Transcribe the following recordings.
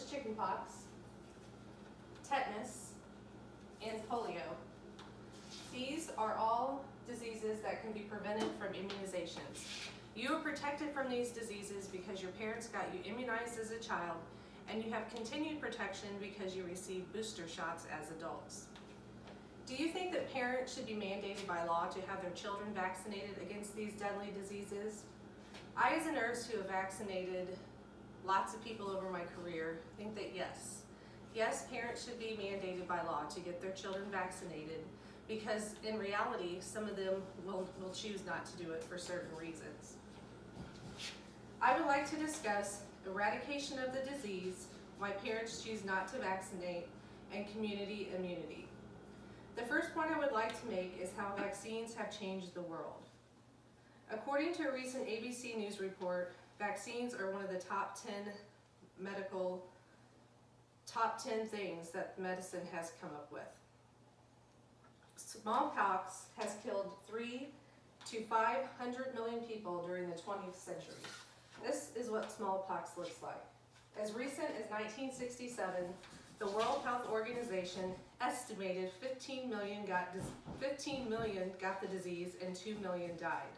chickenpox, tetanus, and polio. These are all diseases that can be prevented from immunizations. You are protected from these diseases because your parents got you immunized as a child, and you have continued protection because you received booster shots as adults. Do you think that parents should be mandated by law to have their children vaccinated against these deadly diseases? I, as a nurse who have vaccinated lots of people over my career, think that yes. Yes, parents should be mandated by law to get their children vaccinated, because in reality, some of them will choose not to do it for certain reasons. I would like to discuss eradication of the disease, why parents choose not to vaccinate, and community immunity. The first point I would like to make is how vaccines have changed the world. According to a recent ABC News report, vaccines are one of the top 10 things that medicine has come up with. Smallpox has killed 3 to 500 million people during the 20th century. This is what smallpox looks like. As recent as 1967, the World Health Organization estimated 15 million got the disease and 2 million died.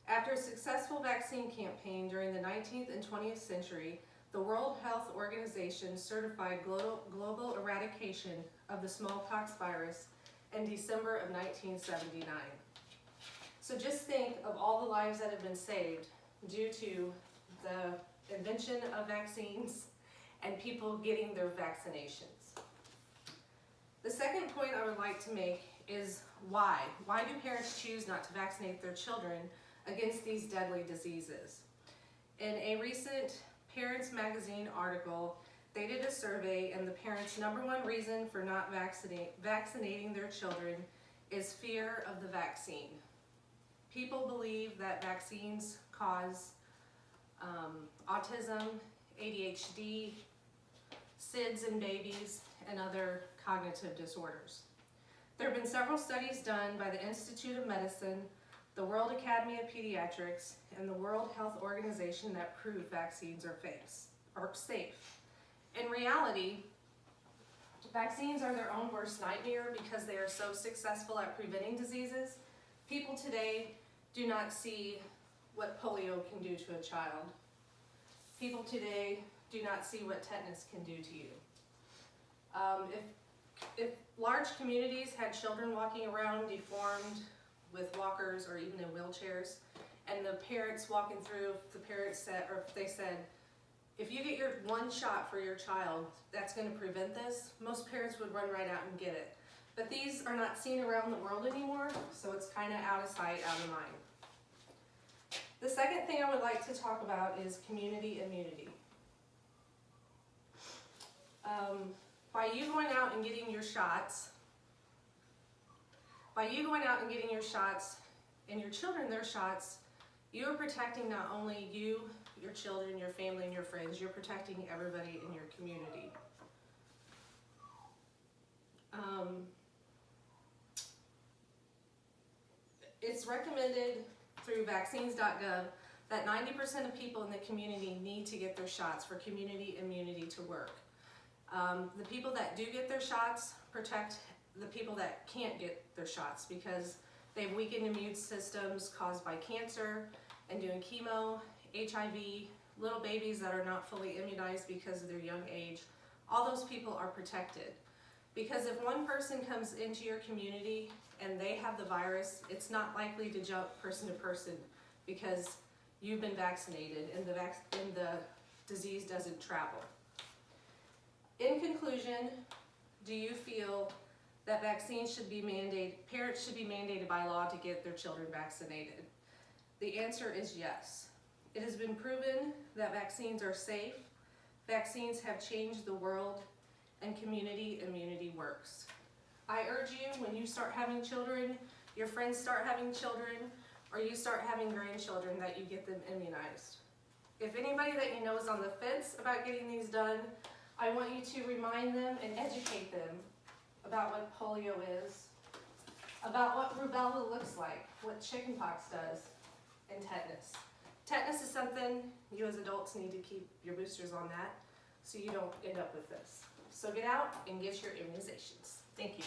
After a successful vaccine campaign during the 19th and 20th century, the World Health Organization certified global eradication of the smallpox virus in December of 1979. So just think of all the lives that have been saved due to the invention of vaccines and people getting their vaccinations. The second point I would like to make is why. Why do parents choose not to vaccinate their children against these deadly diseases? In a recent Parents Magazine article, they did a survey, and the parents' #1 reason for not vaccinating their children is fear of the vaccine. People believe that vaccines cause autism, ADHD, SIDS in babies, and other cognitive disorders. There have been several studies done by the Institute of Medicine, the World Academy of Pediatrics, and the World Health Organization that prove vaccines are safe. In reality, vaccines are their own worst nightmare because they are so successful at preventing diseases. People today do not see what polio can do to a child. People today do not see what tetanus can do to you. If large communities had children walking around deformed with walkers or even in wheelchairs, and the parents walking through, they said, if you get your one shot for your child, that's going to prevent this, most parents would run right out and get it. But these are not seen around the world anymore, so it's kind of out of sight, out of mind. The second thing I would like to talk about is community immunity. By you going out and getting your shots, and your children their shots, you are protecting not only you, your children, your family, and your friends, you're protecting everybody in your community. It's recommended through vaccines.gov that 90% of people in the community need to get their shots for community immunity to work. The people that do get their shots protect the people that can't get their shots because they have weakened immune systems caused by cancer and doing chemo, HIV, little babies that are not fully immunized because of their young age. All those people are protected. Because if one person comes into your community and they have the virus, it's not likely to jump person to person because you've been vaccinated and the disease doesn't travel. In conclusion, do you feel that parents should be mandated by law to get their children vaccinated? The answer is yes. It has been proven that vaccines are safe, vaccines have changed the world, and community immunity works. I urge you, when you start having children, your friends start having children, or you start having grandchildren, that you get them immunized. If anybody that you know is on the fence about getting these done, I want you to remind them and educate them about what polio is, about what rubella looks like, what chickenpox does, and tetanus. Tetanus is something you as adults need to keep your boosters on that. so you don't end up with this. So get out and get your immunizations. Thank you.